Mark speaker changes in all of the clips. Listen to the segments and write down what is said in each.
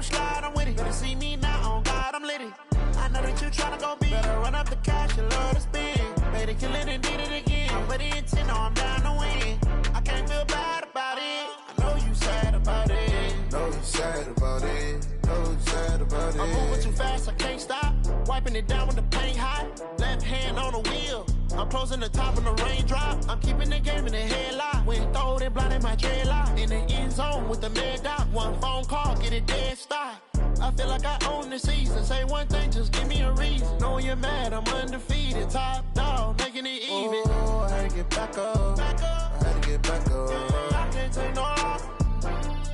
Speaker 1: slide, I'm with it. Better see me now, on God, I'm lit it. I know that you tryna go be. Better run up the cash, you love to spend. Made it, kill it, and did it again. I'm with the intent, no, I'm down to win. I can't feel bad about it. I know you sad about it.
Speaker 2: Know you sad about it. Know you sad about it.
Speaker 1: I'm moving too fast, I can't stop. Wiping it down with the paint hot. Left hand on the wheel. I'm closing the top of the raindrop. I'm keeping the game in the headlock. When throwed and blinded my dreadlock. In the end zone with the mad dot. One phone call, get it dead stop. I feel like I own the season. Say one thing, just give me a reason. Knowing you're mad, I'm undefeated. Top dog, making it even.
Speaker 2: Oh, I had to get back up.
Speaker 1: Back up.
Speaker 2: I had to get back up.
Speaker 1: Yeah, I can't take no loss.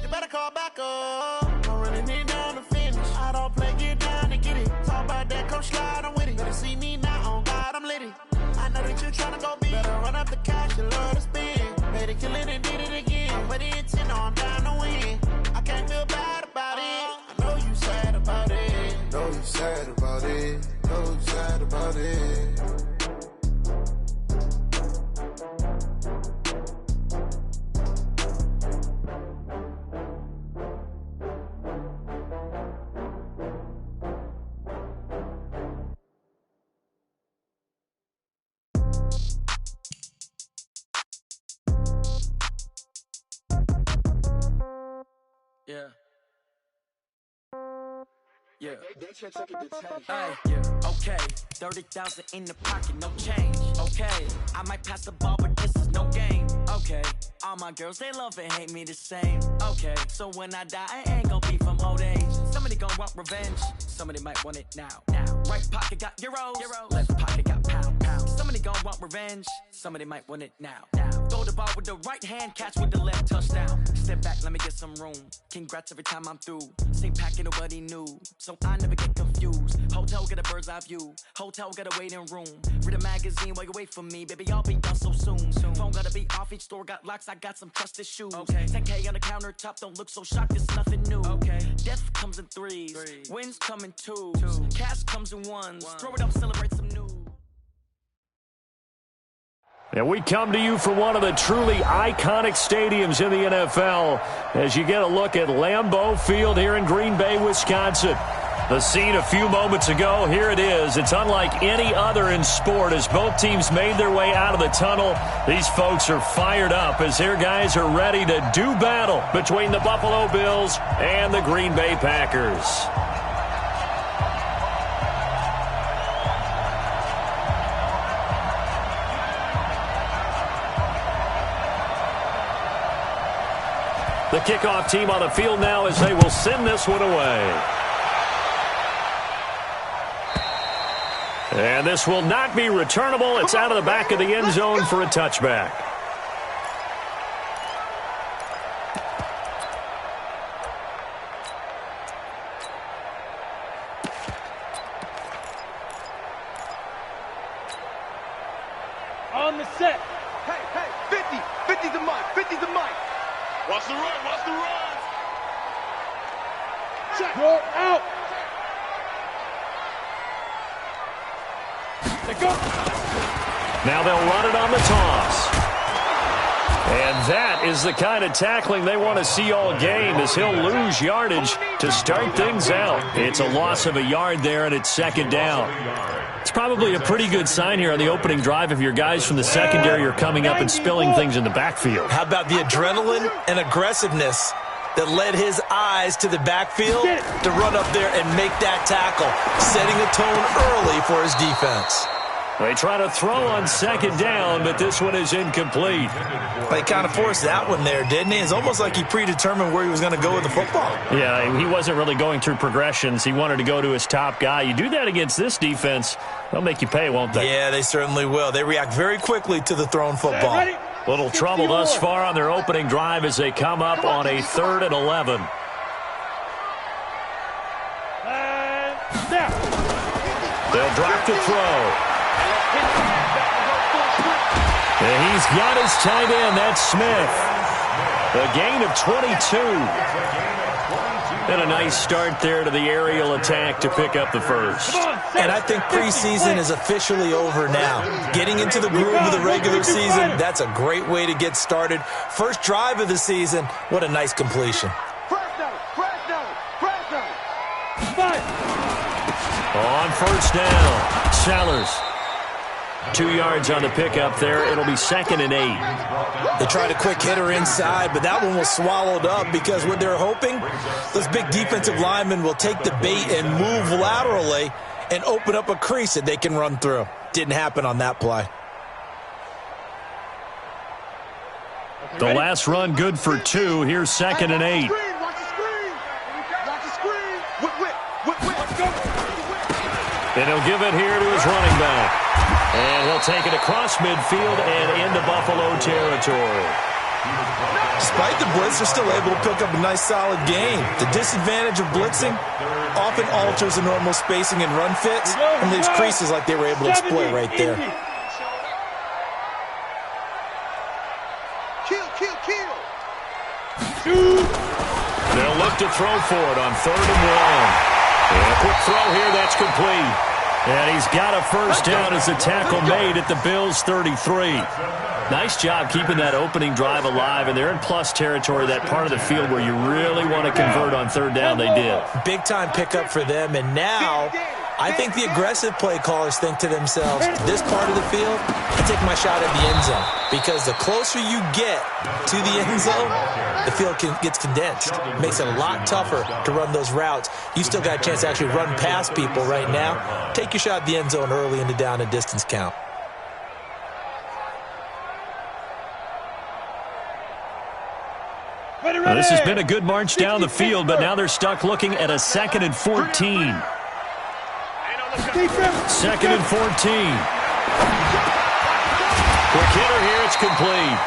Speaker 1: You better call back up. I'm running it down to finish. I don't play, get down to get it. Talk about that, come slide, I'm with it. Better see me now, on God, I'm lit it. I know that you tryna go be. Better run up the cash, you love to spend. Made it, kill it, and did it again. But the intent, no, I'm down to win. I can't feel bad about it. I know you sad about it.
Speaker 2: Know you sad about it. Know you sad about it.
Speaker 3: Yeah. Yeah. Hey, yeah. Okay. 30,000 in the pocket, no change. Okay. I might pass the ball, but this is no game. Okay. All my girls, they love and hate me the same. Okay. So when I die, I ain't gonna be from old age. Somebody gonna want revenge. Somebody might want it now. Right pocket got euros. Left pocket got pounds. Somebody gonna want revenge. Somebody might want it now. Throw the ball with the right hand, catch with the left, touchdown. Step back, let me get some room. Congrats every time I'm through. Same packet, nobody knew. So I never get confused. Hotel get a bird's eye view. Hotel get a waiting room. Read a magazine while you wait for me. Baby, I'll be done so soon. Phone gotta be off, each store got locks. I got some trusted shoes. 10K on the countertop, don't look so shocked, it's nothing new. Death comes in threes. Wins come in twos. Cash comes in ones. Throw it up, celebrate some news.
Speaker 4: And we come to you from one of the truly iconic stadiums in the NFL as you get a look at Lambeau Field here in Green Bay, Wisconsin. The scene a few moments ago, here it is. It's unlike any other in sport as both teams made their way out of the tunnel. These folks are fired up as their guys are ready to do battle between the Buffalo Bills and the Green Bay Packers. The kickoff team on the field now as they will send this one away. And this will not be returnable. It's out of the back of the end zone for a touchback.
Speaker 5: On the set. Hey, 50. 50's the mic. 50's the mic. Watch the run. Watch the run. Check. You're out. They go.
Speaker 4: Now they'll run it on the toss. And that is the kind of tackling they want to see all game as he'll lose yardage to start things out. It's a loss of a yard there, and it's second down. It's probably a pretty good sign here on the opening drive if your guys from the secondary are coming up and spilling things in the backfield.
Speaker 6: How about the adrenaline and aggressiveness that led his eyes to the backfield to run up there and make that tackle, setting a tone early for his defense.
Speaker 4: They try to throw on second down, but this one is incomplete.
Speaker 6: They kind of forced that one there, didn't he? It's almost like he predetermined where he was going to go with the football.
Speaker 4: Yeah, he wasn't really going through progressions. He wanted to go to his top guy. You do that against this defense, they'll make you pay, won't they?
Speaker 6: Yeah, they certainly will. They react very quickly to the thrown football.
Speaker 4: Little trouble thus far on their opening drive as they come up on a 3rd and 11. They'll drop to throw. And he's got his tight end. That's Smith. A gain of 22. And a nice start there to the aerial attack to pick up the first.
Speaker 6: And I think preseason is officially over now. Getting into the groove of the regular season, that's a great way to get started. First drive of the season, what a nice completion.
Speaker 5: Press down, press down, press down.
Speaker 4: first down. Sellers. 2 yards on the pickup there. It'll be 2nd and 8.
Speaker 6: They tried a quick hitter inside, but that one was swallowed up because what they're hoping, those big defensive linemen will take the bait and move laterally and open up a crease that they can run through. Didn't happen on that play.
Speaker 4: The last run good for 2. Here's 2nd and 8. And he'll give it here to his running back. And he'll take it across midfield and into Buffalo territory.
Speaker 6: Despite the blitz, they're still able to pick up a nice, solid gain. The disadvantage of blitzing often alters the normal spacing and run fits and leaves creases like they were able to exploit right there.
Speaker 4: They'll look to throw for it on 3rd and 1. And a quick throw here, that's complete. And he's got a first down as the tackle made at the Bills' 33. Nice job keeping that opening drive alive, and they're in plus territory, that part of the field where you really want to convert on 3rd down. They did.
Speaker 6: Big-time pickup for them, and now I think the aggressive play callers think to themselves, this part of the field, I take my shot at the end zone. Because the closer you get to the end zone, the field gets condensed. Makes it a lot tougher to run those routes. You still got a chance to actually run past people right now. Take your shot at the end zone early in the down and distance count.
Speaker 4: Well, this has been a good march down the field, but now they're stuck looking at a 2nd and 14. 2nd and 14. Quick hitter here, it's complete.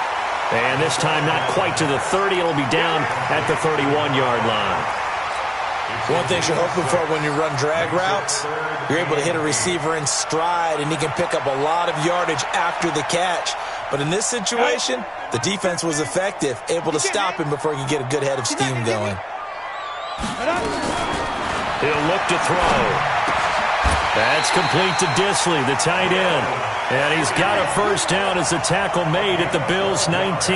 Speaker 4: And this time not quite to the 30. It'll be down at the 31-yard line.
Speaker 6: One thing you're hoping for when you run drag routes, you're able to hit a receiver in stride, and he can pick up a lot of yardage after the catch. But in this situation, the defense was effective, able to stop him before he could get a good head of steam going.
Speaker 4: He'll look to throw. That's complete to Disley, the tight end. And he's got a first down as the tackle made at the Bills' 19.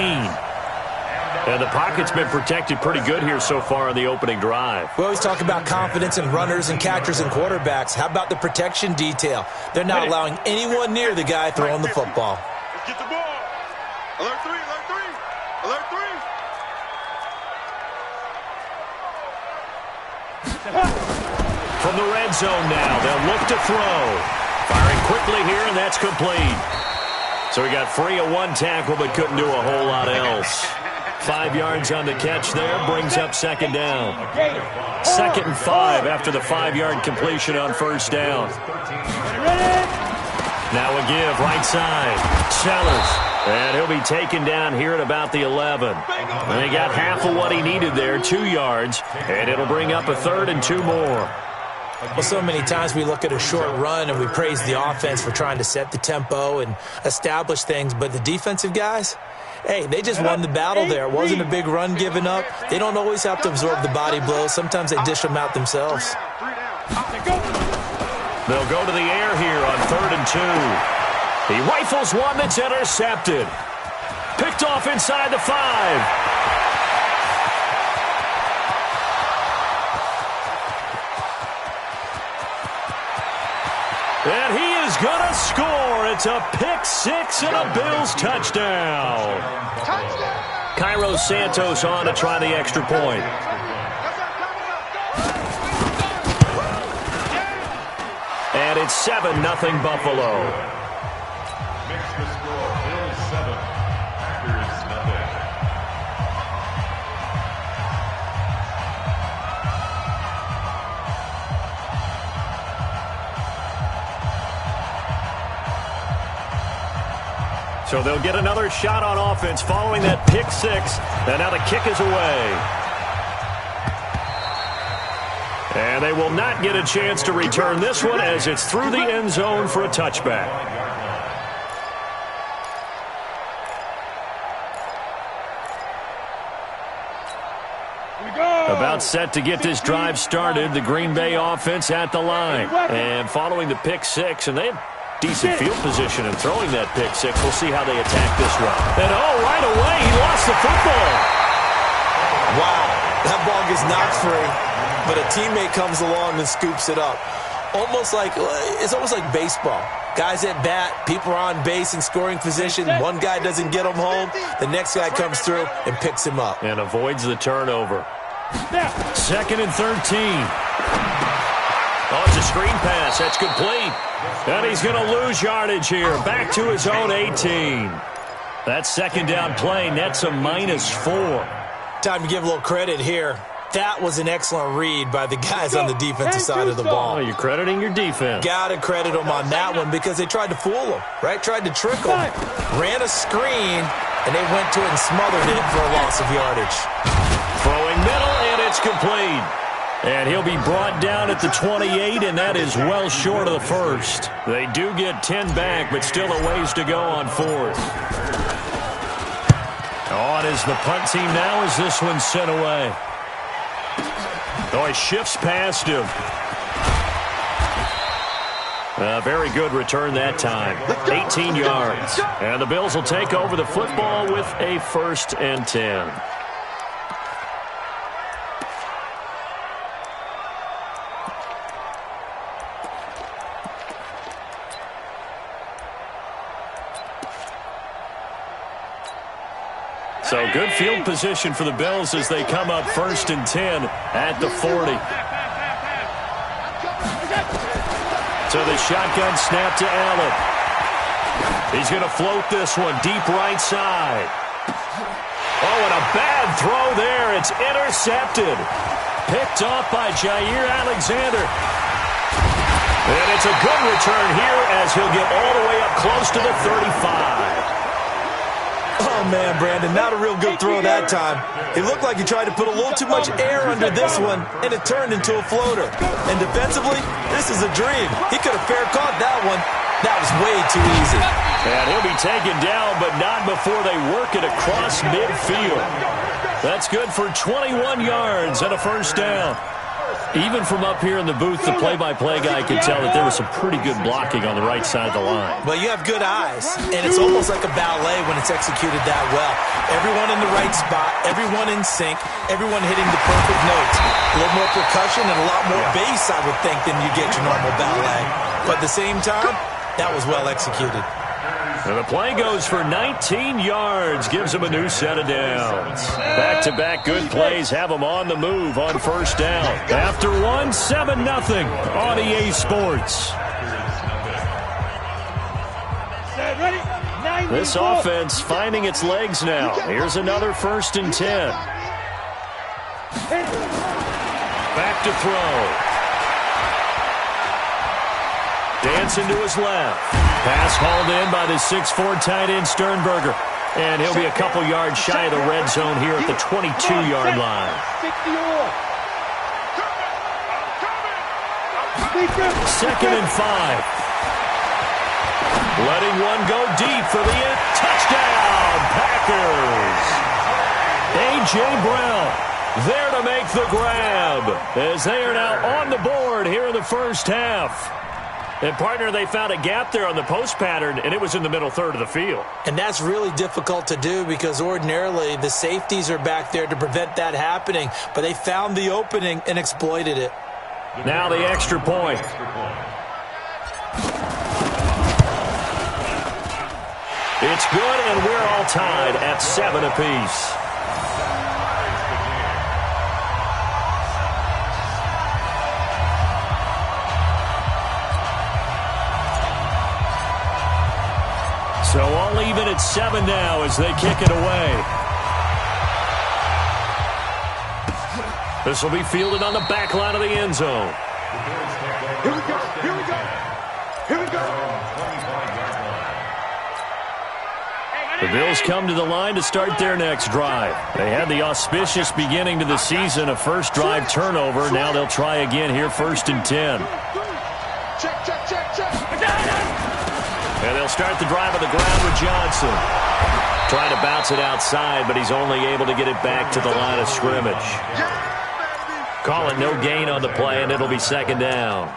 Speaker 4: And the pocket's been protected pretty good here so far on the opening drive.
Speaker 6: We always talk about confidence in runners and catchers and quarterbacks. How about the protection detail? They're not allowing anyone near the guy throwing the football.
Speaker 5: Let's get the ball. Alert 3, alert 3, alert 3.
Speaker 4: From the red zone now, they'll look to throw. Firing quickly here, and that's complete. So he got free of one tackle, but couldn't do a whole lot else. 5 yards on the catch there, brings up 2nd down. 2nd and 5 after the 5-yard completion on first down. Now a give, right side. Sellers. And he'll be taken down here at about the 11. And he got half of what he needed there, 2 yards. And it'll bring up a 3rd and 2 more.
Speaker 6: Well, so many times we look at a short run and we praise the offense for trying to set the tempo and establish things. But the defensive guys, hey, they just won the battle there. It wasn't a big run given up. They don't always have to absorb the body blows. Sometimes they dish them out themselves.
Speaker 4: They'll go to the air here on 3rd and 2. He rifles one that's intercepted. Picked off inside the 5. And he is going to score. It's a pick 6 and a Bills touchdown. Cairo Santos on to try the extra point. And it's 7-0 Buffalo. So they'll get another shot on offense following that pick 6. And now the kick is away. And they will not get a chance to return this one as it's through the end zone for a touchback. About set to get this drive started. The Green Bay offense at the line. And following the pick 6, and they have decent field position in throwing that pick 6. We'll see how they attack this run. And right away, he lost the football.
Speaker 6: Wow, that ball gets knocked free, but a teammate comes along and scoops it up. almost like baseball. Guys at bat, people are on base in scoring position. One guy doesn't get him home. The next guy comes through and picks him up.
Speaker 4: And avoids the turnover. 2nd and 13. Oh, it's a screen pass. That's complete. And he's going to lose yardage here. Back to his own 18. That second down play nets a -4.
Speaker 6: Time to give a little credit here. That was an excellent read by the guys on the defensive side of the ball.
Speaker 4: Oh, you're crediting your defense.
Speaker 6: Got to credit them on that one because they tried to fool them, right? Tried to trick them. Ran a screen, and they went to it and smothered it for a loss of yardage.
Speaker 4: Throwing middle, and it's complete. And he'll be brought down at the 28, and that is well short of the first. They do get 10 back, but still a ways to go on 4th. On is the punt team now as this one's sent away. Oh, he shifts past him. Very good return that time. 18 yards. And the Bills will take over the football with a 1st and 10. So good field position for the Bills as they come up 1st and 10 at the 40. So the shotgun snap to Allen. He's going to float this one deep right side. Oh, and a bad throw there. It's intercepted. Picked off by Jair Alexander. And it's a good return here as he'll get all the way up close to the 35.
Speaker 6: Oh, man, Brandon, not a real good throw that time. It looked like he tried to put a little too much air under this one, and it turned into a floater. And defensively, this is a dream. He could have fair caught that one. That was way too easy.
Speaker 4: And he'll be taken down, but not before they work it across midfield. That's good for 21 yards and a 1st down. Even from up here in the booth, the play-by-play guy could tell that there was some pretty good blocking on the right side of the line.
Speaker 6: Well, you have good eyes, and it's almost like a ballet when it's executed that well. Everyone in the right spot, everyone in sync, everyone hitting the perfect notes. A little more percussion and a lot more bass, I would think, than you get your normal ballet. But at the same time, that was well executed.
Speaker 4: And the play goes for 19 yards, gives them a new set of downs. Back-to-back good plays have them on the move on 1st down. After one, 7-0 on EA Sports. This offense finding its legs now. Here's another 1st and 10. Back to throw. Dancing to his left. Pass hauled in by the 6'4" tight end Sternberger. And he'll be a couple yards shy of the red zone here at the 22-yard line. 2nd and 5. Letting one go deep for the touchdown, Packers. A.J. Brown there to make the grab as they are now on the board here in the 1st half. And, partner, they found a gap there on the post pattern, and it was in the middle third of the field.
Speaker 6: And that's really difficult to do because ordinarily the safeties are back there to prevent that happening. But they found the opening and exploited it.
Speaker 4: Now the extra point. It's good, and we're all tied at 7 apiece. So all even at 7 now as they kick it away. This will be fielded on the back line of the end zone.
Speaker 5: Here we go, here we go, here we go.
Speaker 4: The Bills come to the line to start their next drive. They had the auspicious beginning to the season, a first drive turnover. Now they'll try again here, 1st and 10.
Speaker 5: Check, check, check, check.
Speaker 4: And they'll start the drive on the ground with Johnson. Trying to bounce it outside, but he's only able to get it back to the line of scrimmage. Call it no gain on the play, and it'll be 2nd down.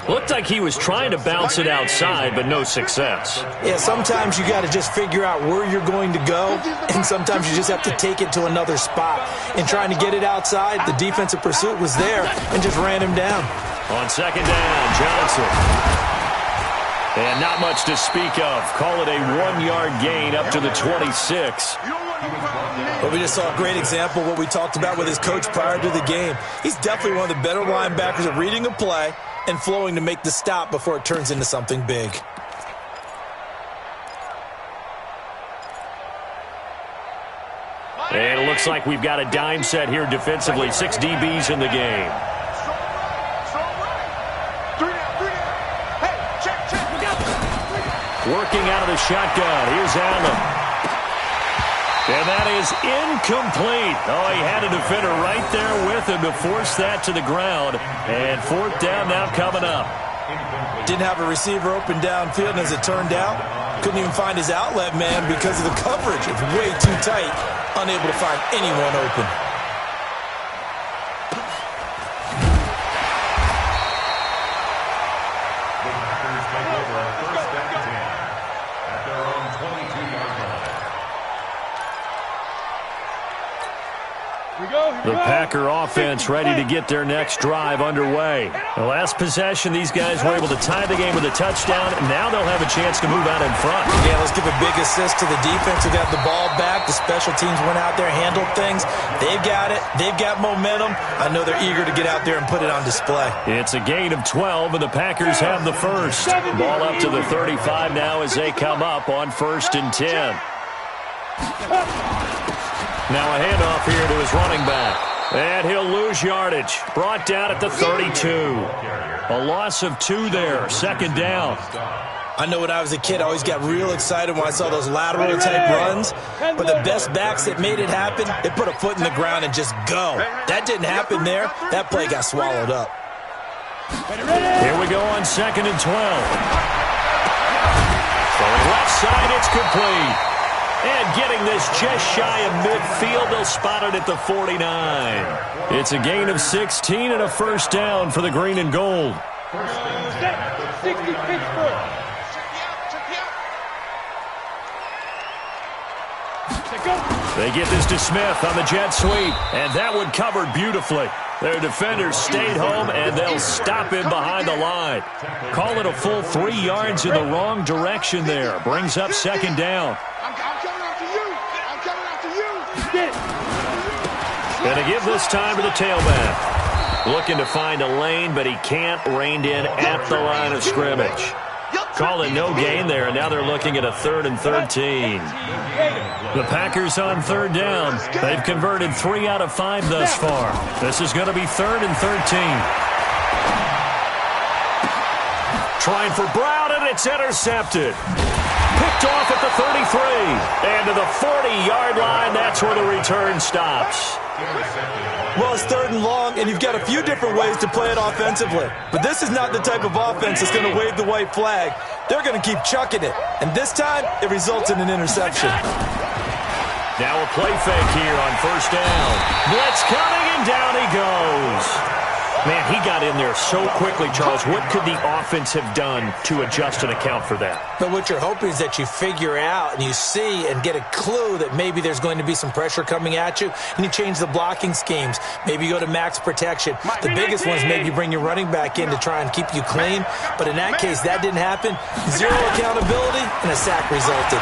Speaker 4: Looked like he was trying to bounce it outside, but no success.
Speaker 6: Yeah, sometimes you got to just figure out where you're going to go, and sometimes you just have to take it to another spot. In trying to get it outside, the defensive pursuit was there and just ran him down.
Speaker 4: On second down, Johnson. And not much to speak of. Call it a 1-yard gain up to the 26.
Speaker 6: But we just saw a great example of what we talked about with his coach prior to the game. He's definitely one of the better linebackers at reading a play and flowing to make the stop before it turns into something big.
Speaker 4: And it looks like we've got a dime set here defensively. 6 DBs in the game. Working out of the shotgun. Here's Allen. And that is incomplete. Oh, he had a defender right there with him to force that to the ground. And 4th down now coming up.
Speaker 6: Didn't have a receiver open downfield, and as it turned out, couldn't even find his outlet man because of the coverage. It's way too tight. Unable to find anyone open.
Speaker 4: The Packer offense ready to get their next drive underway. The last possession, these guys were able to tie the game with a touchdown, and now they'll have a chance to move out in front.
Speaker 6: Yeah, let's give a big assist to the defense who got the ball back. The special teams went out there, handled things. They've got it. They've got momentum. I know they're eager to get out there and put it on display.
Speaker 4: It's a gain of 12, and the Packers have the first. Ball up to the 35 now as they come up on 1st and 10. Now a handoff here to his running back. And he'll lose yardage. Brought down at the 32. A loss of 2 there. 2nd down.
Speaker 6: I know when I was a kid, I always got real excited when I saw those lateral-type runs. But the best backs that made it happen, they put a foot in the ground and just go. That didn't happen there. That play got swallowed up.
Speaker 4: Here we go on 2nd and 12. Going left side, it's complete. And getting this just shy of midfield, they'll spot it at the 49. It's a gain of 16 and a 1st down for the green and gold.
Speaker 5: 60 Pittsburgh.
Speaker 4: They get this to Smith on the jet sweep, and that one covered beautifully. Their defenders stayed home, and they'll stop him behind the line. Call it a full 3 yards in the wrong direction there. Brings up 2nd down. And to give this time to the tailback. Looking to find a lane, but he can't. Reined in at the line of scrimmage. Call it no gain there, and now they're looking at a 3rd and 13. The Packers on 3rd down. They've converted 3 out of 5 thus far. This is going to be 3rd and 13. Trying for Brown, and it's intercepted. Picked off at the 33. And to the 40-yard line, that's where the return stops.
Speaker 6: Well, it's 3rd and long, and you've got a few different ways to play it offensively. But this is not the type of offense that's going to wave the white flag. They're going to keep chucking it. And this time, it results in an interception.
Speaker 4: Now a play fake here on 1st down. Blitz coming, and down he goes. Man, he got in there so quickly, Charles. What could the offense have done to adjust and account for that?
Speaker 6: But what you're hoping is that you figure out and you see and get a clue that maybe there's going to be some pressure coming at you, and you change the blocking schemes. Maybe you go to max protection. The biggest one is maybe you bring your running back in to try and keep you clean. But in that case, that didn't happen. 0 accountability, and a sack resulted.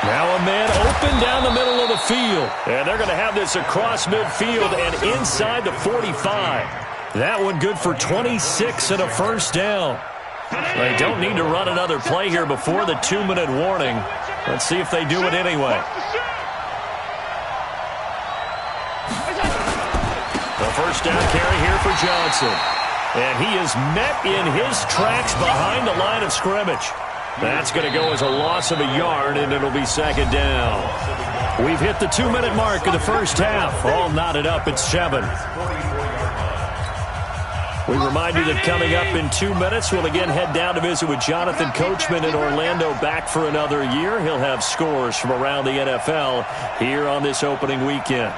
Speaker 4: Now a man open down the middle of the field. And they're going to have this across midfield and inside the 45. That one good for 26 and a 1st down. They don't need to run another play here before the 2-minute warning. Let's see if they do it anyway. The 1st down carry here for Johnson. And he is met in his tracks behind the line of scrimmage. That's going to go as a loss of a yard, and it'll be 2nd down. We've hit the 2-minute mark of the 1st half. All knotted up at 7. We remind you that coming up in 2 minutes, we'll again head down to visit with Jonathan Coachman in Orlando, back for another year. He'll have scores from around the NFL here on this opening weekend.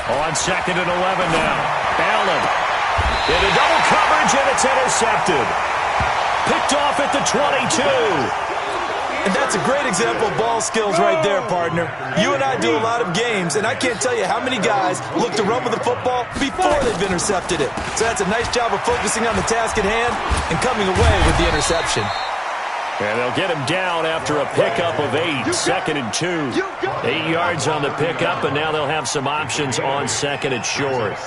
Speaker 4: On 2nd and 11 now. Allen into double coverage, and it's intercepted. picked off at the 22.
Speaker 6: And that's a great example of ball skills right there, partner. You and I do a lot of games, and I can't tell you how many guys look to run with the football before they've intercepted it. So that's a nice job of focusing on the task at hand and coming away with the interception.
Speaker 4: And they'll get him down after a pickup of 8, 2nd and 2. 8 yards on the pickup, and now they'll have some options on 2nd and short.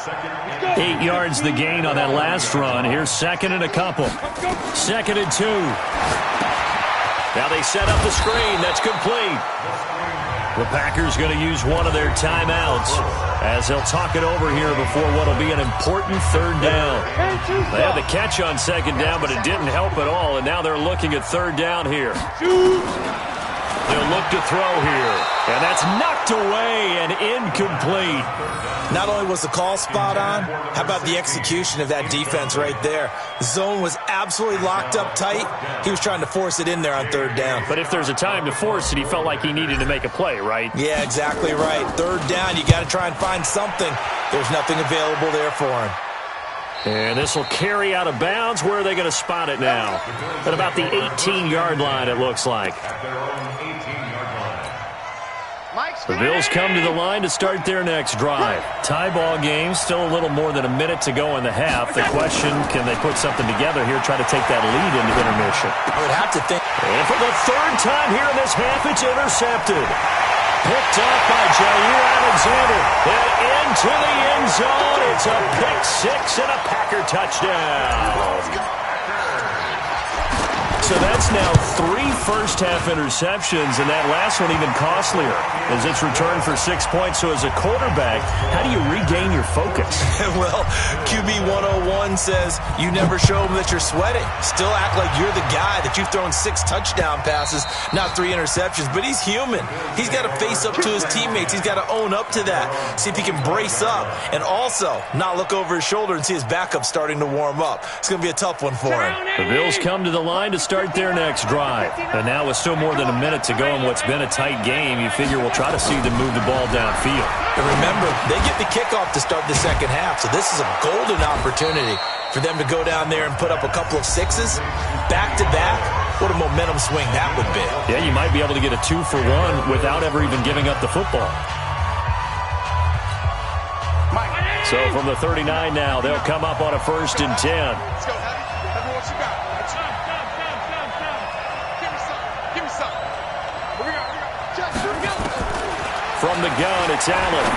Speaker 4: 8 yards the gain on that last run. Here's 2nd and a couple. 2nd and 2. Now they set up the screen. That's complete. The Packers going to use one of their timeouts as they'll talk it over here before what will be an important 3rd down. They had the catch on 2nd down, but it didn't help at all, and now they're looking at 3rd down here. They'll look to throw here, and that's knocked away and incomplete.
Speaker 6: Not only was the call spot on, how about the execution of that defense right there? The zone was absolutely locked up tight. He was trying to force it in there on 3rd down.
Speaker 4: But if there's a time to force it, he felt like he needed to make a play, right?
Speaker 6: Yeah, exactly right. 3rd down, you got to try and find something. There's nothing available there for him.
Speaker 4: And this will carry out of bounds. Where are they going to spot it now? At about the 18-yard line, it looks like. The Bills come to the line to start their next drive. Tie ball game, still a little more than a minute to go in the half. The question, can they put something together here, try to take that lead into intermission?
Speaker 6: I would have to think.
Speaker 4: And for the 3rd time here in this half, it's intercepted. Picked up by Jair Alexander. And into the end zone. It's a pick 6 and a Packer touchdown. So that's now 3 first-half interceptions, and that last one even costlier as it's returned for 6 points. So as a quarterback, how do you regain your focus?
Speaker 6: Well, QB 101 says you never show them that you're sweating. Still act like you're the guy, that you've thrown 6 touchdown passes, not 3 interceptions. But he's human. He's got to face up to his teammates. He's got to own up to that, see if he can brace up, and also not look over his shoulder and see his backup starting to warm up. It's going to be a tough one for him.
Speaker 4: The Bills come to the line to start their next drive. And now with still more than a minute to go in what's been a tight game, you figure we'll try to see them move the ball downfield.
Speaker 6: And remember, they get the kickoff to start the 2nd half, so this is a golden opportunity for them to go down there and put up a couple of 6s back-to-back. What a momentum swing that would be.
Speaker 4: Yeah, you might be able to get a 2-for-1 without ever even giving up the football. So from the 39 now, they'll come up on a 1st and 10.
Speaker 5: Let's go, Heavy. Heavy, what you got? Give me some. Here we go.
Speaker 4: From the gun, it's Allen.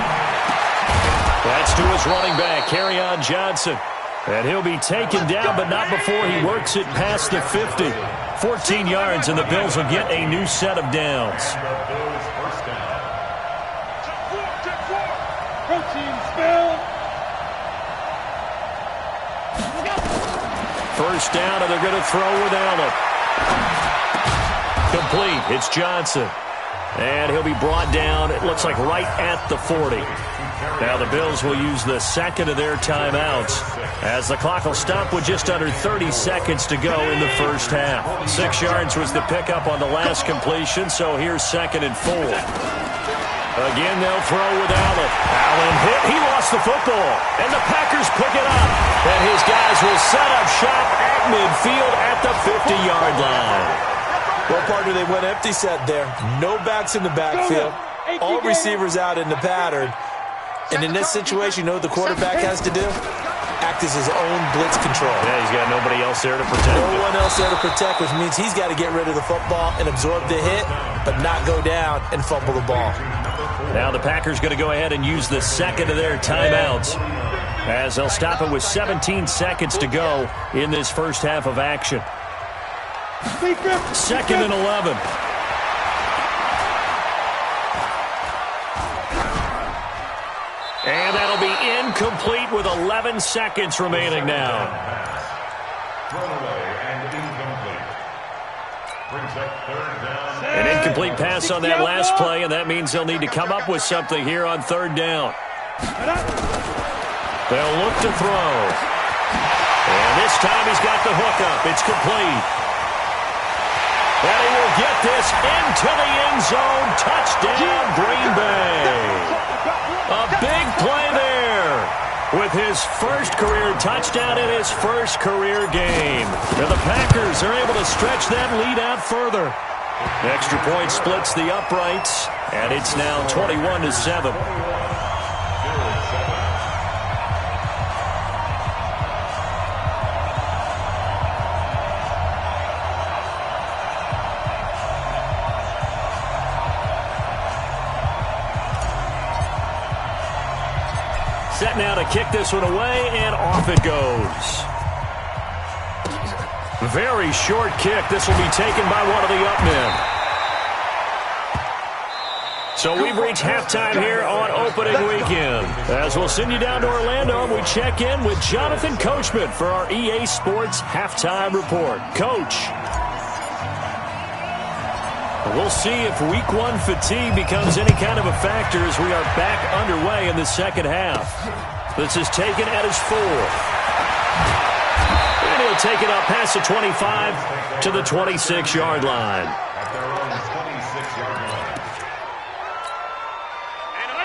Speaker 4: That's to his running back, Kerryon Johnson. And he'll be taken down, but not before he works it past the 50. 14 yards, and the Bills will get a new set of downs. First down, and they're going to throw with Allen. Complete. It's Johnson. And he'll be brought down, it looks like right at the 40. Now the Bills will use the 2nd of their timeouts as the clock will stop with just under 30 seconds to go in the first half. 6 yards was the pickup on the last completion, so here's 2nd and 4. Again, they'll throw with Allen. Allen hit. He lost the football. And the Packers pick it up. And his guys will set up shop at midfield at the 50-yard line.
Speaker 6: Well, partner, they went empty set there. No backs in the backfield. All receivers out in the pattern. And in this situation, you know what the quarterback has to do? Act as his own blitz control.
Speaker 4: Yeah, he's got nobody else there to protect.
Speaker 6: No one else there to protect, which means he's got to get rid of the football and absorb the hit, but not go down and fumble the ball.
Speaker 4: Now the Packers going to go ahead and use the 2nd of their timeouts as they'll stop it with 17 seconds to go in this first half of action. 2nd and 11. And that'll be incomplete with 11 seconds remaining now. An incomplete pass on that last play, and that means they'll need to come up with something here on 3rd down. They'll look to throw. And this time he's got the hookup. It's complete. And he will get this into the end zone. Touchdown, Green Bay. A big play there with his his first career touchdown in his first career game. And the Packers are able to stretch that lead out further. Extra point splits the uprights, and it's now 21-7. Set now to kick this one away, and off it goes. Very short kick. This will be taken by one of the up men. So we've reached halftime here on opening weekend. As we'll send you down to Orlando, we check in with Jonathan Coachman for our EA Sports Halftime Report. Coach, we'll see if Week 1 fatigue becomes any kind of a factor as we are back underway in the second half. This is taken at his 4th. And he'll take it up past the 25 to the 26-yard line.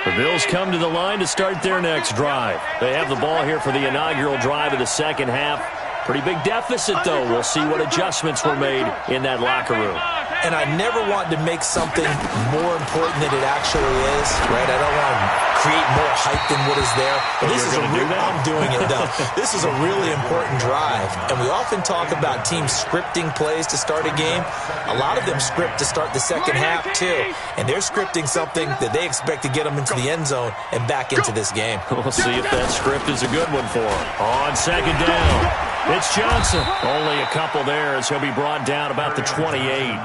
Speaker 4: The Bills come to the line to start their next drive. They have the ball here for the inaugural drive of the second half. Pretty big deficit, though. We'll see what adjustments were made in that locker room.
Speaker 6: And I never want to make something more important than it actually is, right? I don't want to create more hype than what is there. But this is a real, I'm doing it, though. This is a really important drive. And we often talk about teams scripting plays to start a game. A lot of them script to start the second half, too. And they're scripting something that they expect to get them into the end zone and back into this game.
Speaker 4: We'll see if that script is a good one for them. On second down, it's Johnson. Only a couple there as he'll be brought down about the 28.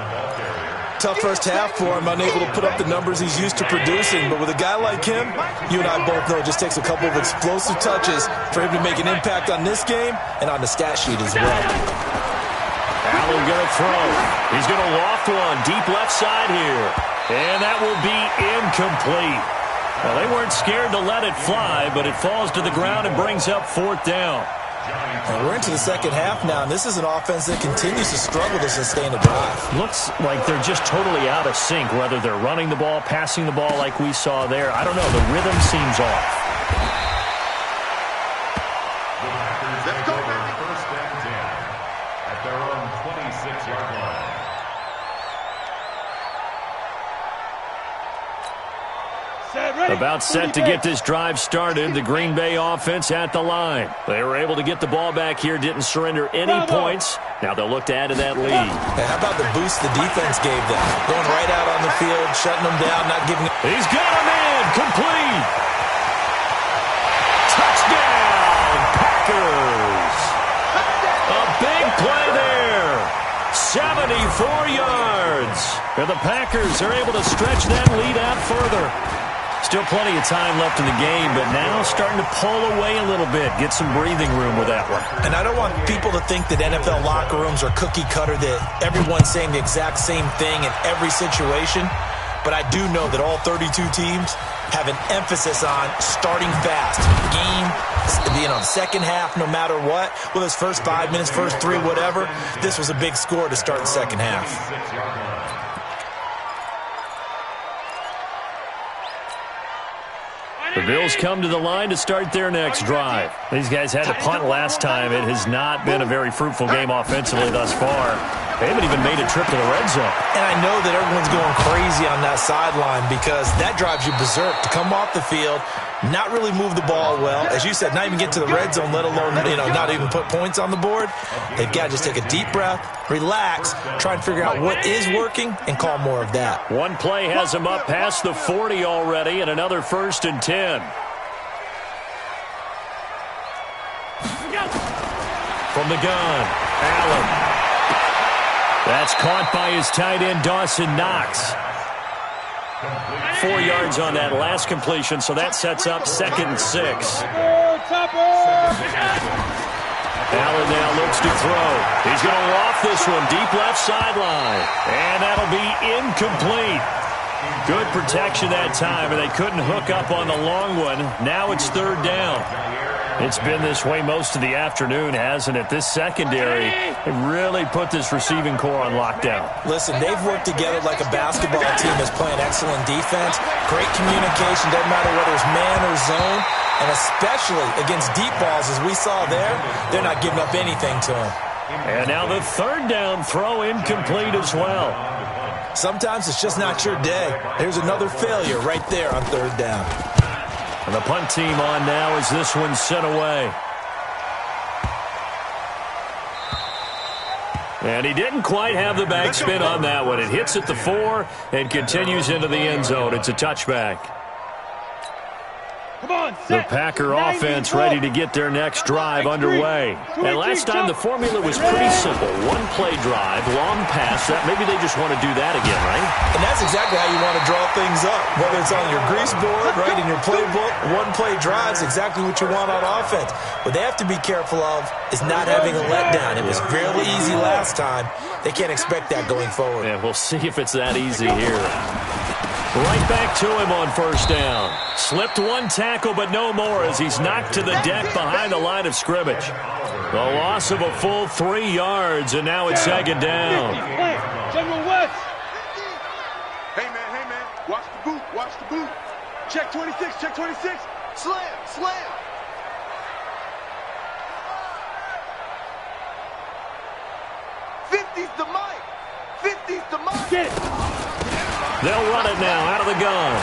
Speaker 6: Tough first half for him, unable to put up the numbers he's used to producing. But with a guy like him, you and I both know it just takes a couple of explosive touches for him to make an impact on this game and on the stat sheet as well.
Speaker 4: Allen going to throw. He's going to loft one deep left side here. And that will be incomplete. Well, they weren't scared to let it fly, but it falls to the ground and brings up 4th down.
Speaker 6: And we're into the second half now, and this is an offense that continues to struggle to sustain a drive.
Speaker 4: Looks like they're just totally out of sync, whether they're running the ball, passing the ball like we saw there. I don't know. The rhythm seems off.
Speaker 5: Let's go, baby. First and 10 at their own 26-yard line.
Speaker 4: About set to get this drive started. The Green Bay offense at the line. They were able to get the ball back here, didn't surrender any points. Now they'll look to add to that lead.
Speaker 6: And how about the boost the defense gave them? Going right out on the field, shutting them down, not giving...
Speaker 4: He's got him in. Complete. Touchdown, Packers. A big play there. 74 yards. And the Packers are able to stretch that lead out further. Still plenty of time left in the game, but now starting to pull away a little bit. Get some breathing room with that one.
Speaker 6: And I don't want people to think that NFL locker rooms are cookie cutter, that everyone's saying the exact same thing in every situation. But I do know that all 32 teams have an emphasis on starting fast. Game, second half, no matter what. Whether it's first 5 minutes, first 3, whatever. This was a big score to start the second half.
Speaker 4: The Bills come to the line to start their next drive. These guys had to punt last time. It has not been a very fruitful game offensively thus far. They haven't even made a trip to the red zone.
Speaker 6: And I know that everyone's going crazy on that sideline because that drives you berserk to come off the field, not really move the ball well. As you said, not even get to the red zone, let alone, not even put points on the board. They've got to just take a deep breath, relax, try and figure out what is working, and call more of that.
Speaker 4: One play has him up past the 40 already, and another 1st and 10. From the gun, Allen. That's caught by his tight end, Dawson Knox. 4 yards on that last completion, so that sets up 2nd and 6. Allen now looks to throw. He's going to loft this one deep left sideline, and that'll be incomplete. Good protection that time, and they couldn't hook up on the long one. Now it's 3rd down. It's been this way most of the afternoon, hasn't it? This secondary really put this receiving core on lockdown.
Speaker 6: Listen, they've worked together like a basketball team that's playing excellent defense. Great communication, doesn't matter whether it's man or zone. And especially against deep balls, as we saw there, they're not giving up anything to him.
Speaker 4: And now the third down throw incomplete as well.
Speaker 6: Sometimes it's just not your day. There's another failure right there on third down.
Speaker 4: And the punt team on now as this one's sent away. And he didn't quite have the backspin on that one. It hits at the 4 and continues into the end zone. It's a touchback. The Packer offense ready to get their next drive underway. And last time the formula was pretty simple. One-play drive, long pass. Maybe they just want to do that again, right?
Speaker 6: And that's exactly how you want to draw things up. Whether it's on your grease board, right, in your playbook, one-play drives, exactly what you want on offense. What they have to be careful of is not having a letdown. It was fairly easy last time. They can't expect that going forward.
Speaker 4: Yeah, we'll see if it's that easy here. Right back to him on first down. Slipped one tackle, but no more as he's knocked to the deck behind the line of scrimmage. The loss of a full 3 yards, and now it's second down.
Speaker 5: General West. Hey, man. Watch the boot. Check 26. Slam. 50's the mic. Get it.
Speaker 4: They'll run it now out of the gun.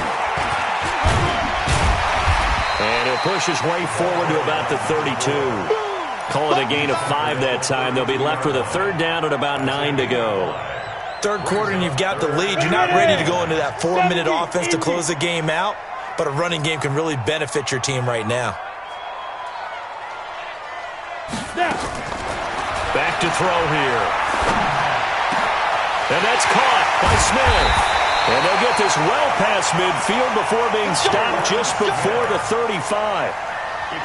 Speaker 4: And he'll push his way forward to about the 32. Call it a gain of 5 that time. They'll be left with a third down and about 9 to go.
Speaker 6: Third quarter and you've got the lead. You're not ready to go into that 4-minute offense to close the game out, but a running game can really benefit your team right now.
Speaker 4: Back to throw here. And that's caught by Smith. And they'll get this well past midfield before being stopped just before the 35.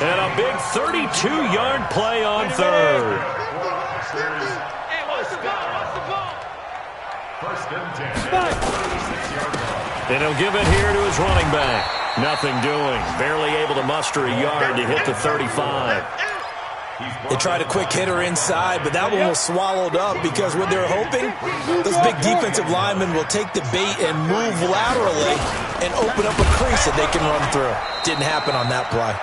Speaker 4: And a big 32-yard play on third. And he'll give it here to his running back. Nothing doing. Barely able to muster a yard to hit the 35.
Speaker 6: They tried a quick hitter inside, but that one was swallowed up because what they're hoping, those big defensive linemen will take the bait and move laterally and open up a crease that they can run through. Didn't happen on that play.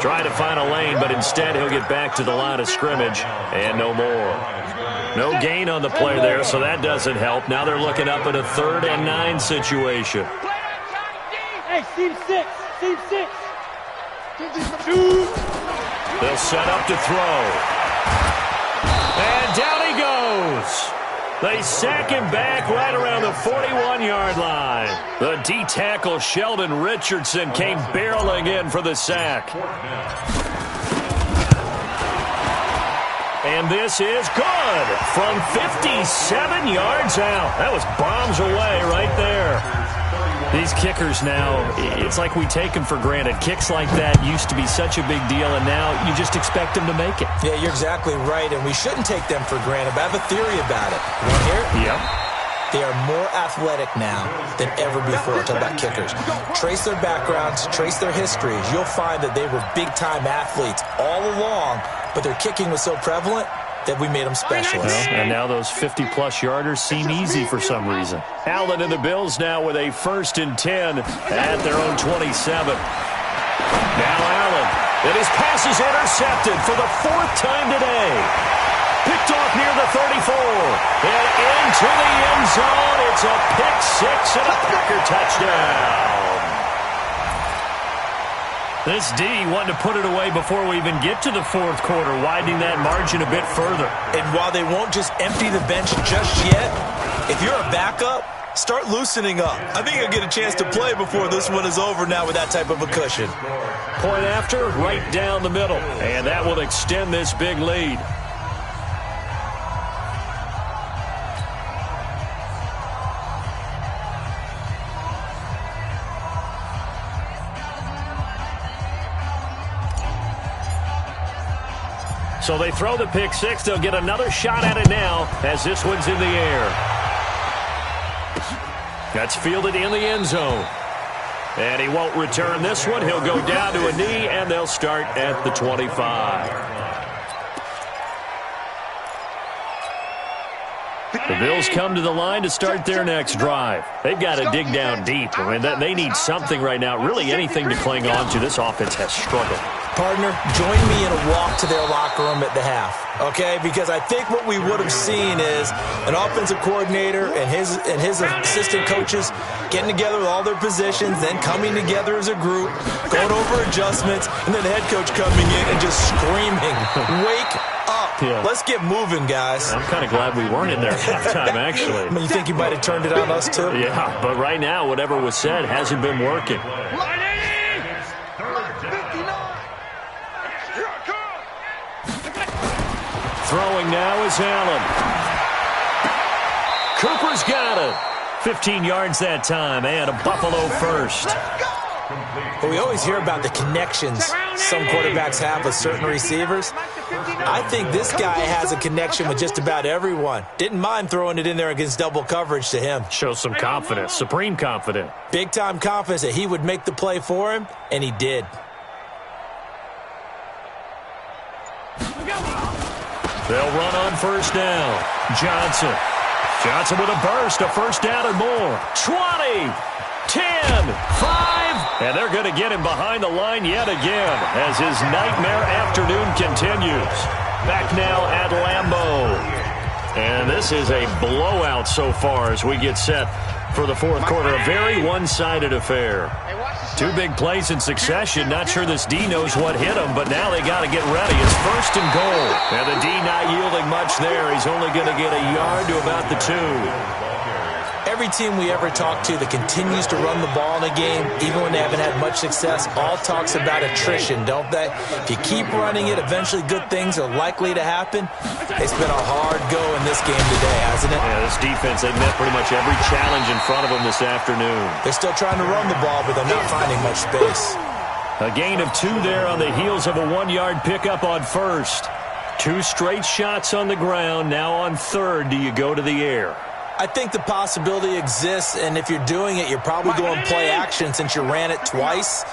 Speaker 4: Trying to find a lane, but instead he'll get back to the line of scrimmage and no more. No gain on the play there, so that doesn't help. Now they're looking up at a 3rd and 9 situation.
Speaker 5: Hey, Team 6.
Speaker 4: They'll set up to throw. And down he goes. They sack him back right around the 41-yard line. The D-tackle Sheldon Richardson came barreling in for the sack. And this is good from 57 yards out. That was bombs away right there. These kickers now, it's like we take them for granted. Kicks like that used to be such a big deal, and now you just expect them to make it.
Speaker 6: Yeah, you're exactly right, and we shouldn't take them for granted, but I have a theory about it. You want to hear it?
Speaker 4: Yep.
Speaker 6: They are more athletic now than ever before. Talk about kickers. Trace their backgrounds, trace their histories. You'll find that they were big-time athletes all along, but their kicking was so prevalent that we made them specialists.
Speaker 4: Well, and now those 50-plus yarders seem easy for some reason. Allen and the Bills now with a 1st and 10 at their own 27. Now Allen, and his pass is intercepted for the 4th time today. Picked off near the 34, and into the end zone. It's a pick 6 and a Packer touchdown. This D wanted to put it away before we even get to the 4th quarter, widening that margin a bit further.
Speaker 6: And while they won't just empty the bench just yet, if you're a backup, start loosening up. I think you'll get a chance to play before this one is over now with that type of a cushion.
Speaker 4: Point after, right down the middle. And that will extend this big lead. So they throw the pick 6. They'll get another shot at it now as this one's in the air. That's fielded in the end zone. And he won't return this one. He'll go down to a knee, and they'll start at the 25. The Bills come to the line to start their next drive. They've got to dig down deep. I mean, they need something right now, really anything to cling on to. This offense has struggled.
Speaker 6: Partner, join me in a walk to their locker room at the half, okay? Because I think what we would have seen is an offensive coordinator and his assistant coaches getting together with all their positions, then coming together as a group, going over adjustments, and then the head coach coming in and just screaming, "Wake up.
Speaker 4: Yeah.
Speaker 6: Let's get moving, guys."
Speaker 4: I'm kind of glad we weren't in there at halftime, actually.
Speaker 6: I mean, you think you might have turned it on us, too?
Speaker 4: Yeah, but right now, whatever was said hasn't been working. Throwing now is Allen. Cooper's got it. 15 yards that time, and a Buffalo first.
Speaker 6: Well, we always hear about the connections some quarterbacks have with certain receivers. I think this guy has a connection with just about everyone. Didn't mind throwing it in there against double coverage to him.
Speaker 4: Shows some confidence, supreme confidence.
Speaker 6: Big-time confidence that he would make the play for him, and he did.
Speaker 4: They'll run on first down. Johnson with a burst, a first down and more. 20, 10, 5, and they're going to get him behind the line yet again as his nightmare afternoon continues. Back now at Lambeau. And this is a blowout so far as we get set for the fourth quarter. A very one-sided affair. Two big plays in succession. Not sure this D knows what hit him, but now they got to get ready. It's first and goal. And the D not yielding much there. He's only going to get a yard to about the 2.
Speaker 6: Every team we ever talk to that continues to run the ball in a game, even when they haven't had much success, all talks about attrition, don't they? If you keep running it, eventually good things are likely to happen. It's been a hard go in this game today, hasn't it?
Speaker 4: Yeah, this defense, they've met pretty much every challenge in front of them this afternoon.
Speaker 6: They're still trying to run the ball, but they're not finding much space.
Speaker 4: A gain of 2 there on the heels of a 1-yard pickup on first. 2 straight shots on the ground. Now on third, do you go to the air?
Speaker 6: I think the possibility exists, and if you're doing it, you're probably going play action since you ran it twice.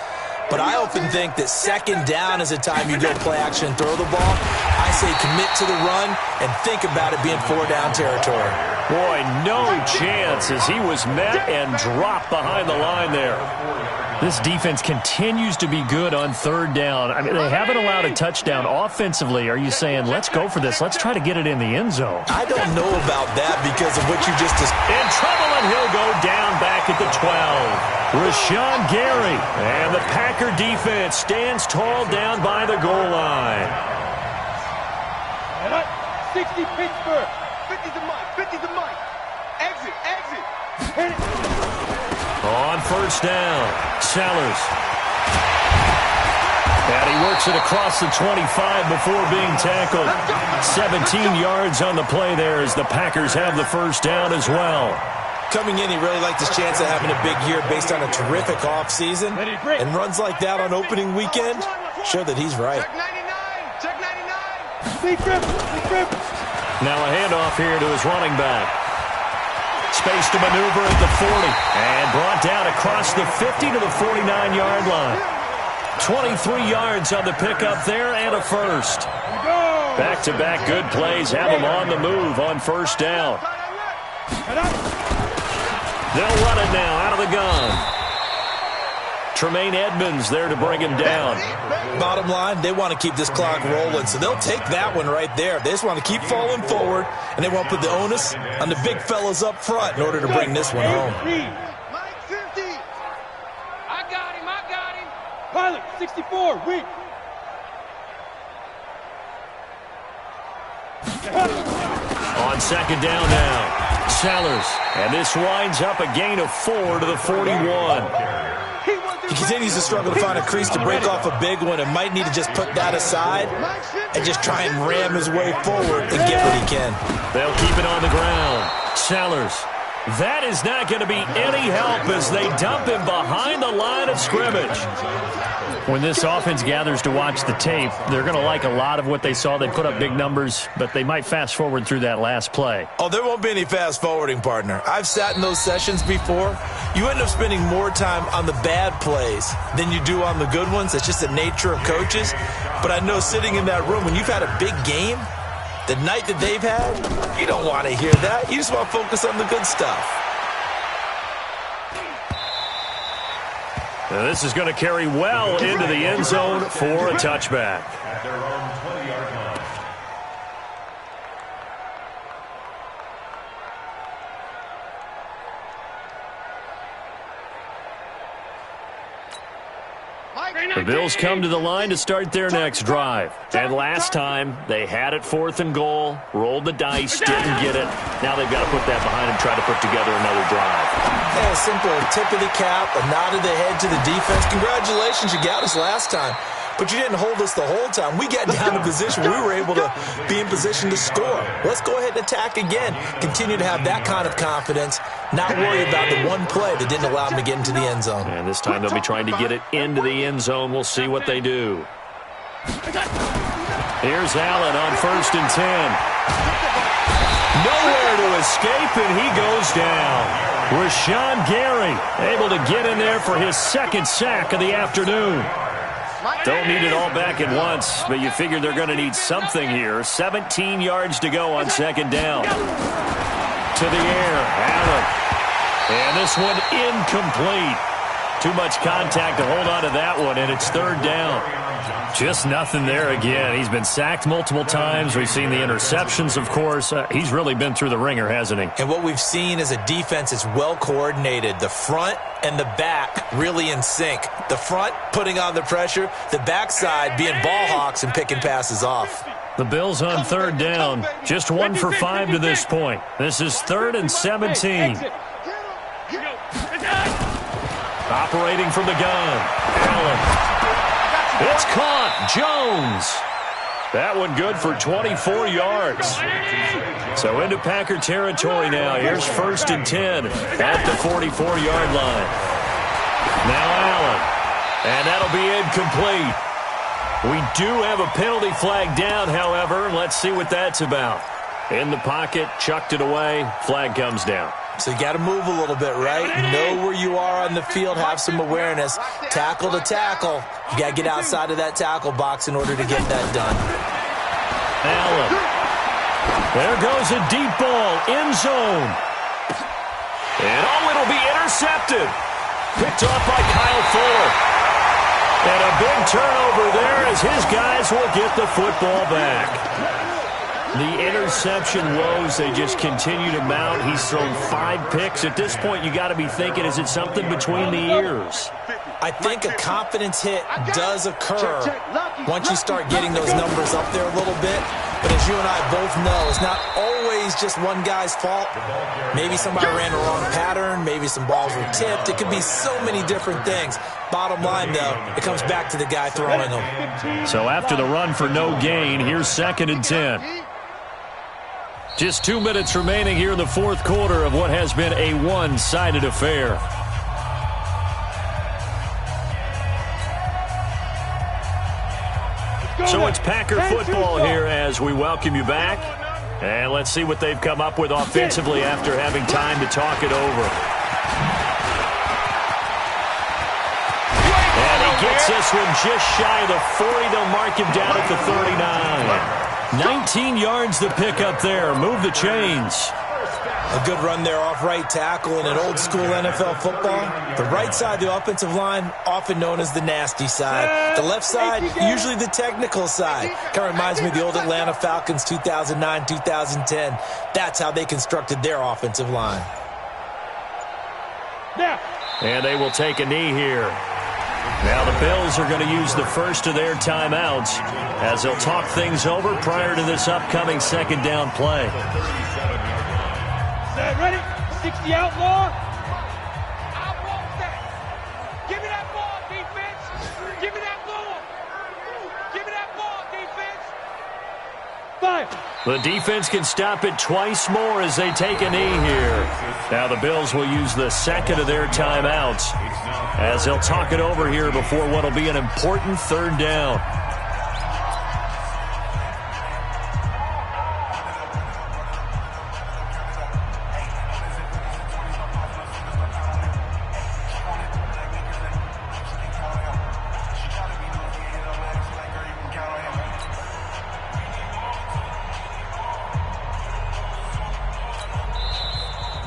Speaker 6: But I often think that second down is the time you go play action and throw the ball. I say commit to the run and think about it being 4-down territory.
Speaker 4: Boy, no chance as he was met and dropped behind the line there. This defense continues to be good on third down. I mean, they haven't allowed a touchdown offensively. Are you saying, let's go for this? Let's try to get it in the end zone.
Speaker 6: I don't know about that because of what you just described.
Speaker 4: In trouble, and he'll go down back at the 12. Rashawn Gary. And the Packer defense stands tall down by the goal line.
Speaker 5: 60 Pittsburgh. 50's the mic. 50's the mic. Exit. Hit it.
Speaker 4: On first down, Sellers. And he works it across the 25 before being tackled. 17 yards on the play there as the Packers have the first down as well.
Speaker 6: Coming in, he really liked his chance of having a big year based on a terrific offseason. And runs like that on opening weekend show that he's right.
Speaker 5: Check 99.
Speaker 4: Now a handoff here to his running back. Space to maneuver at the 40. And brought down across the 50 to the 49-yard line. 23 yards on the pickup there and a first. Back-to-back good plays have him on the move on first down. They'll run it now out of the gun. Tremaine Edmonds there to bring him down.
Speaker 6: Bottom line, they want to keep this clock rolling, so they'll take that one right there. They just want to keep falling forward, and they want to put the onus on the big fellas up front in order to bring this one home.
Speaker 5: Mike 50. I got him. Pilot 64, weak.
Speaker 4: On second down now, Sellers. And this winds up a gain of 4 to the 41.
Speaker 6: He continues to struggle to find a crease to break off a big one and might need to just put that aside and just try and ram his way forward and get what he can.
Speaker 4: They'll keep it on the ground. Sellers. That is not going to be any help as they dump him behind the line of scrimmage. When this offense gathers to watch the tape, they're going to like a lot of what they saw. They put up big numbers, but they might fast forward through that last play.
Speaker 6: Oh, there won't be any fast forwarding, partner. I've sat in those sessions before. You end up spending more time on the bad plays than you do on the good ones. It's just the nature of coaches. But I know sitting in that room, when you've had a big game, the night that they've had, you don't want to hear that. You just want to focus on the good stuff.
Speaker 4: Now this is going to carry well into the end zone for a touchback.
Speaker 7: At their own 20-yard line.
Speaker 4: The Bills come to the line to start their next drive. And last time, they had it 4th and goal, rolled the dice, didn't get it. Now they've got to put that behind them, try to put together another drive.
Speaker 6: Yeah, a simple tip of the cap, a nod of the head to the defense. Congratulations, you got us last time. But you didn't hold us the whole time. We got down in position. We were able to be in position to score. Let's go ahead and attack again. Continue to have that kind of confidence. Not worry about the one play that didn't allow them to get into the end zone.
Speaker 4: And this time they'll be trying to get it into the end zone. We'll see what they do. Here's Allen on 1st and 10. Nowhere to escape, and he goes down. Rashawn Gary able to get in there for his 2nd sack of the afternoon. Don't need it all back at once, but you figure they're going to need something here. 17 yards to go on 2nd down. To the air, Allen. And this one incomplete. Too much contact to hold on to that one, and it's 3rd down. Just nothing there again. He's been sacked multiple times. We've seen the interceptions, of course. He's really been through the ringer, hasn't he?
Speaker 6: And what we've seen is a defense that's well coordinated. The front and the back really in sync. The front putting on the pressure, the backside being ball hawks and picking passes off.
Speaker 4: The Bills on 3rd down. Just 1 for 5 to this point. This is 3rd and 17. Operating from the gun. Allen. It's caught. Jones. That one good for 24 yards. So into Packer territory now. Here's 1st and 10 at the 44-yard line. Now Allen. And that'll be incomplete. We do have a penalty flag down, however. Let's see what that's about. In the pocket, chucked it away. Flag comes down.
Speaker 6: So you got to move a little bit, right? Know where you are on the field, have some awareness. Tackle to tackle. You got to get outside of that tackle box in order to get that done.
Speaker 4: Allen. There goes a deep ball, end zone. And it'll be intercepted. Picked off by Kyle Fuller. And a big turnover there as his guys will get the football back. The interception woes, they just continue to mount. He's thrown 5 picks. At this point, you got to be thinking, is it something between the ears?
Speaker 6: I think a confidence hit does occur once you start getting those numbers up there a little bit. But as you and I both know, it's not always just one guy's fault. Maybe somebody ran the wrong pattern. Maybe some balls were tipped. It could be so many different things. Bottom line, though, it comes back to the guy throwing them.
Speaker 4: So after the run for no gain, here's 2nd and 10. Just 2 minutes remaining here in the 4th quarter of what has been a one-sided affair. So it's Packer football here as we welcome you back. And let's see what they've come up with offensively after having time to talk it over. And he gets this one just shy of the 40. They'll mark him down at the 39. 19 yards to pick up there. Move the chains.
Speaker 6: A good run there off right tackle in an old-school NFL football. The right side, the offensive line, often known as the nasty side. The left side, usually the technical side. Kind of reminds me of the old Atlanta Falcons 2009, 2010. That's how they constructed their offensive line.
Speaker 4: And they will take a knee here. Now the Bills are going to use the first of their timeouts as they'll talk things over prior to this upcoming 2nd down play.
Speaker 5: Ready? 60 outlaw. I want that. Give me that ball, defense. Give me that ball. Give me that ball, defense. 5.
Speaker 4: The defense can stop it twice more as they take a knee here. Now the Bills will use the 2nd of their timeouts as they'll talk it over here before what will be an important 3rd down.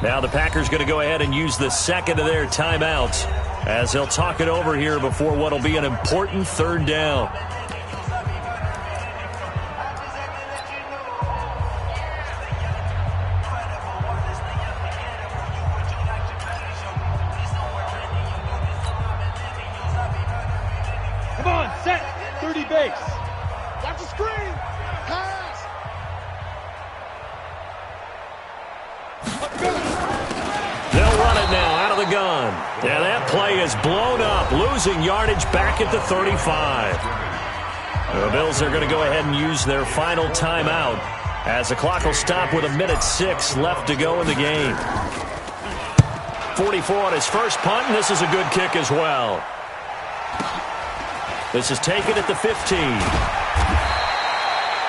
Speaker 4: Now the Packers going to go ahead and use the second of their timeouts as they'll talk it over here before what will be an important third down.
Speaker 5: Come on, set. 30 base. Watch the screen. Pass.
Speaker 4: They'll run it now out of the gun. And that play is blown up, losing yardage back at the 35. The Bills are going to go ahead and use their final timeout as the clock will stop with 1:06 left to go in the game. 44 on his first punt, and this is a good kick as well. This is taken at the 15.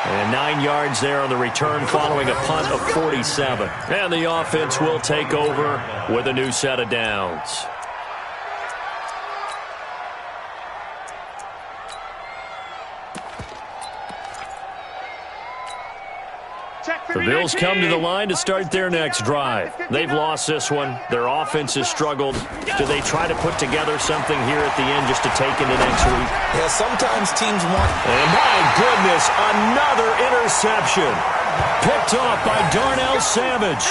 Speaker 4: And 9 yards there on the return following a punt of 47. And the offense will take over with a new set of downs. The Bills come to the line to start their next drive. They've lost this one. Their offense has struggled. Do they try to put together something here at the end just to take into next week?
Speaker 6: Yeah, sometimes teams want...
Speaker 4: And my goodness, another interception. Picked off by Darnell Savage.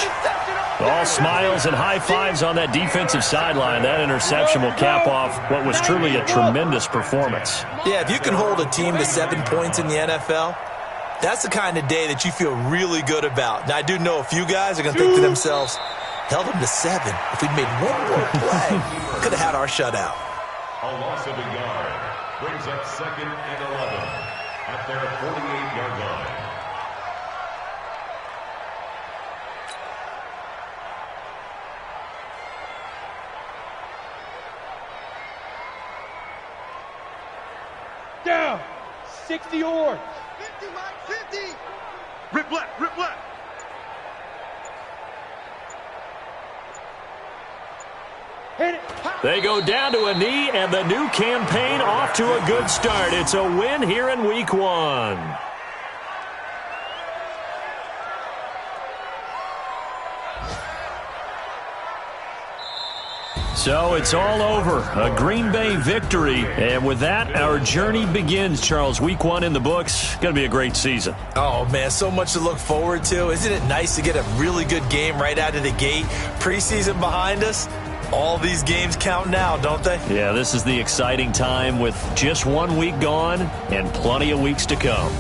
Speaker 4: All smiles and high fives on that defensive sideline. That interception will cap off what was truly a tremendous performance.
Speaker 6: Yeah, if you can hold a team to 7 points in the NFL... that's the kind of day that you feel really good about. Now, I do know a few guys are going to think to themselves, held them to 7. If we'd made one more play, could have had our shutout.
Speaker 7: A loss of a yard brings up 2nd and 11 at their 48-yard line.
Speaker 5: Down. 60 yards.
Speaker 1: 50.
Speaker 5: Rip left, rip left. Hit it.
Speaker 4: They go down to a knee, and the new campaign off to a good start. It's a win here in Week 1. So it's all over. A Green Bay victory. And with that, our journey begins, Charles. Week 1 in the books. Going to be a great season.
Speaker 6: Oh, man, so much to look forward to. Isn't it nice to get a really good game right out of the gate? Preseason behind us. All these games count now, don't they?
Speaker 4: Yeah, this is the exciting time with just 1 week gone and plenty of weeks to come.